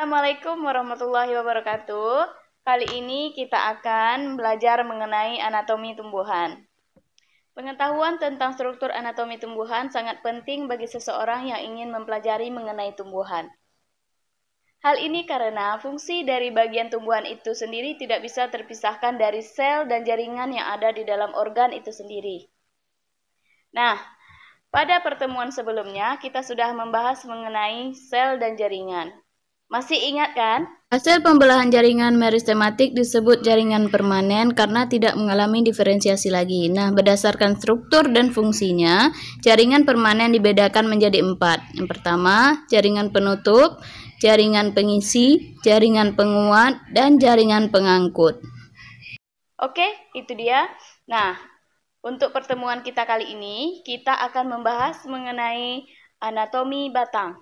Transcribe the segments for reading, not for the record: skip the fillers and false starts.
Assalamualaikum warahmatullahi wabarakatuh. Kali ini kita akan belajar mengenai anatomi tumbuhan. Pengetahuan tentang struktur anatomi tumbuhan sangat penting bagi seseorang yang ingin mempelajari mengenai tumbuhan. Hal ini karena fungsi dari bagian tumbuhan itu sendiri tidak bisa terpisahkan dari sel dan jaringan yang ada di dalam organ itu sendiri. Nah, pada pertemuan sebelumnya kita sudah membahas mengenai sel dan jaringan. Masih ingat kan? Hasil pembelahan jaringan meristematik disebut jaringan permanen karena tidak mengalami diferensiasi lagi. Nah, berdasarkan struktur dan fungsinya, jaringan permanen dibedakan menjadi 4. Yang pertama, jaringan penutup, jaringan pengisi, jaringan penguat, dan jaringan pengangkut. Oke, itu dia. Nah, untuk pertemuan kita kali ini, kita akan membahas mengenai anatomi batang.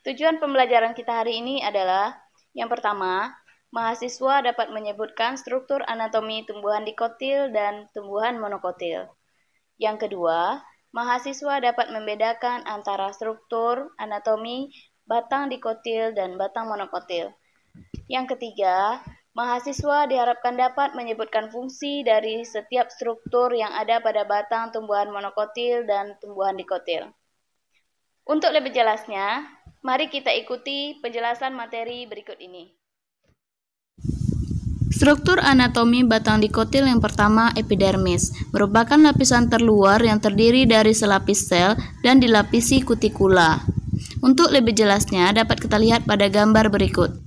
Tujuan pembelajaran kita hari ini adalah, yang pertama, mahasiswa dapat menyebutkan struktur anatomi tumbuhan dikotil dan tumbuhan monokotil. Yang kedua, mahasiswa dapat membedakan antara struktur anatomi batang dikotil dan batang monokotil. Yang ketiga, mahasiswa diharapkan dapat menyebutkan fungsi dari setiap struktur yang ada pada batang tumbuhan monokotil dan tumbuhan dikotil. Untuk lebih jelasnya, mari kita ikuti penjelasan materi berikut ini. Struktur anatomi batang dikotil yang pertama, epidermis, merupakan lapisan terluar yang terdiri dari selapis sel dan dilapisi kutikula. Untuk lebih jelasnya dapat kita lihat pada gambar berikut.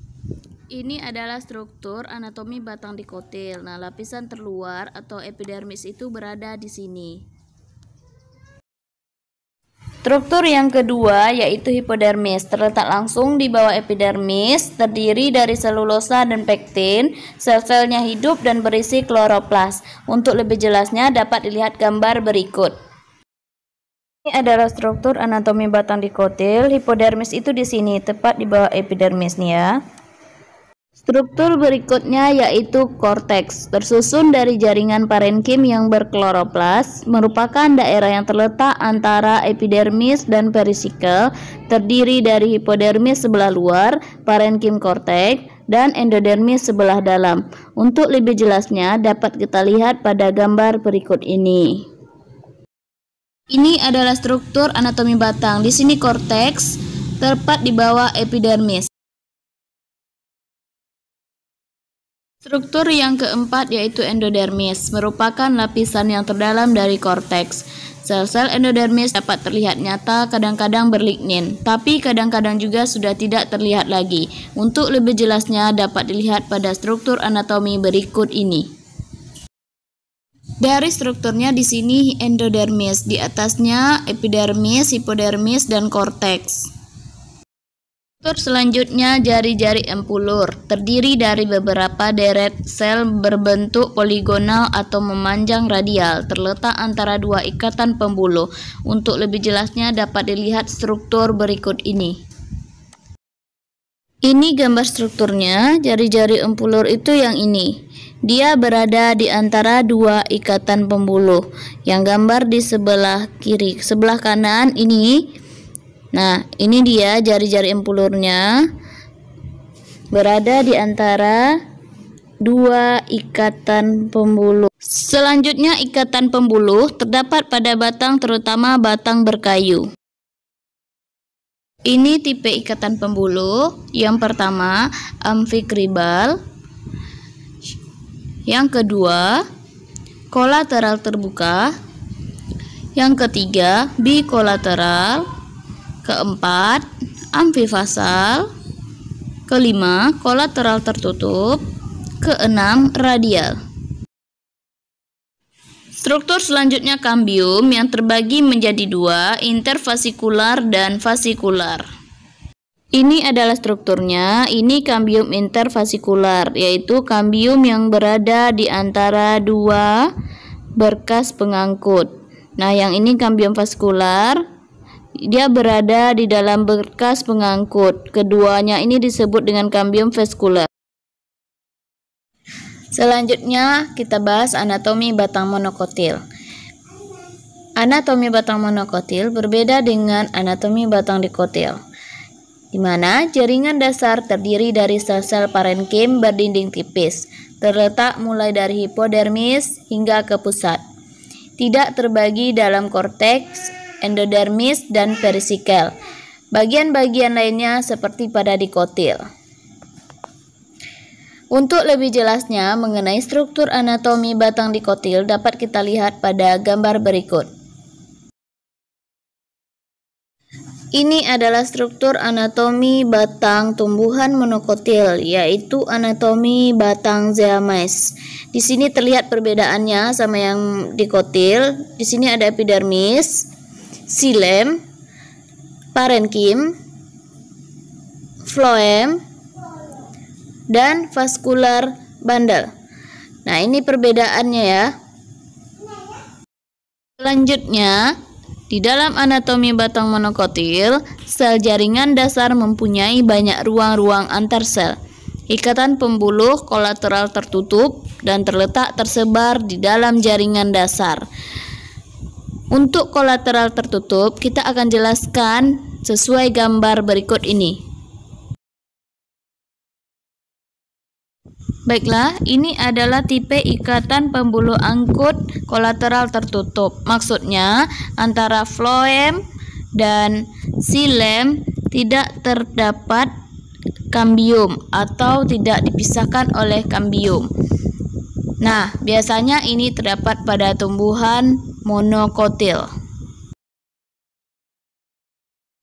Ini adalah struktur anatomi batang dikotil. Nah, lapisan terluar atau epidermis itu berada di sini. Struktur yang kedua yaitu hipodermis, terletak langsung di bawah epidermis, terdiri dari selulosa dan pektin, sel-selnya hidup dan berisi kloroplas. Untuk lebih jelasnya dapat dilihat gambar berikut. Ini adalah struktur anatomi batang dikotil, hipodermis itu di sini, tepat di bawah epidermis nih ya. Struktur berikutnya yaitu korteks, tersusun dari jaringan parenkim yang berkloroplas, merupakan daerah yang terletak antara epidermis dan perisikel, terdiri dari hipodermis sebelah luar, parenkim korteks, dan endodermis sebelah dalam. Untuk lebih jelasnya dapat kita lihat pada gambar berikut ini. Ini adalah struktur anatomi batang. Di sini korteks, tepat di bawah epidermis. Struktur yang keempat yaitu endodermis, merupakan lapisan yang terdalam dari korteks. Sel-sel endodermis dapat terlihat nyata, kadang-kadang berlignin, tapi kadang-kadang juga sudah tidak terlihat lagi. Untuk lebih jelasnya dapat dilihat pada struktur anatomi berikut ini. Dari strukturnya di sini endodermis, di atasnya epidermis, hipodermis, dan korteks. Struktur selanjutnya jari-jari empulur, terdiri dari beberapa deret sel berbentuk poligonal atau memanjang radial, terletak antara dua ikatan pembuluh. Untuk lebih jelasnya dapat dilihat struktur berikut ini. Ini gambar strukturnya, jari-jari empulur itu yang ini. Dia berada di antara dua ikatan pembuluh. Yang gambar di sebelah kiri, sebelah kanan ini. Nah, ini dia jari-jari empulurnya, berada di antara dua ikatan pembuluh. Selanjutnya ikatan pembuluh terdapat pada batang, terutama batang berkayu. Ini tipe ikatan pembuluh. Yang pertama amfikribal, yang kedua kolateral terbuka, yang ketiga bikolateral, keempat amfifasal, kelima kolateral tertutup, keenam radial. Struktur selanjutnya kambium yang terbagi menjadi dua, interfasikular dan fasikular. Ini adalah strukturnya. Ini kambium interfasikular, yaitu kambium yang berada di antara dua berkas pengangkut. Nah, yang ini kambium vaskular. Dia berada di dalam berkas pengangkut. Keduanya ini disebut dengan kambium vaskular. Selanjutnya kita bahas anatomi batang monokotil. Anatomi batang monokotil berbeda dengan anatomi batang dikotil. di mana jaringan dasar terdiri dari sel-sel parenkim berdinding tipis, terletak mulai dari hipodermis hingga ke pusat. Tidak terbagi dalam korteks, endodermis, dan perisikel. Bagian-bagian lainnya seperti pada dikotil. Untuk lebih jelasnya mengenai struktur anatomi batang dikotil dapat kita lihat pada gambar berikut. Ini adalah struktur anatomi batang tumbuhan monokotil, yaitu anatomi batang zeamys. Di sini terlihat perbedaannya sama yang dikotil. Di sini ada epidermis, xilem, parenkim, phloem, dan vaskular bundle. Nah, ini perbedaannya ya. Selanjutnya, di dalam anatomi batang monokotil, sel jaringan dasar mempunyai banyak ruang-ruang antar sel. Ikatan pembuluh kolateral tertutup dan terletak tersebar di dalam jaringan dasar. Untuk kolateral tertutup, kita akan jelaskan sesuai gambar berikut ini. Baiklah, ini adalah tipe ikatan pembuluh angkut kolateral tertutup. Maksudnya, antara phloem dan xilem tidak terdapat kambium atau tidak dipisahkan oleh kambium. Nah, biasanya ini terdapat pada tumbuhan monokotil.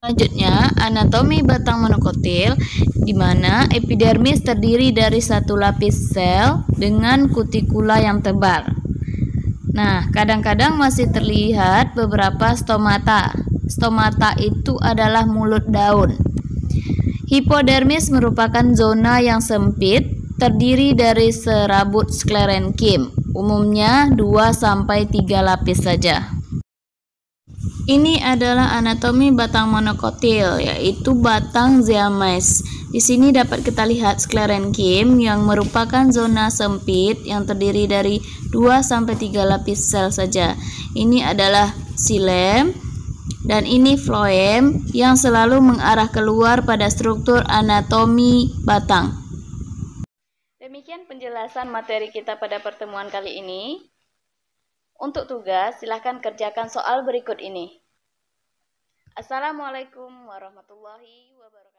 Selanjutnya, anatomi batang monokotil, di mana epidermis terdiri dari satu lapis sel dengan kutikula yang tebal. Nah, kadang-kadang masih terlihat beberapa stomata. Stomata itu adalah mulut daun. Hipodermis merupakan zona yang sempit, terdiri dari serabut sklerenkim, umumnya 2-3 lapis saja. Ini adalah anatomi batang monokotil, yaitu batang zeamys. Di sini dapat kita lihat sklerenkim yang merupakan zona sempit yang terdiri dari 2-3 lapis sel saja. Ini adalah xilem dan ini phloem yang selalu mengarah keluar pada struktur anatomi batang. Demikian penjelasan materi kita pada pertemuan kali ini. Untuk tugas, silahkan kerjakan soal berikut ini. Assalamualaikum warahmatullahi wabarakatuh.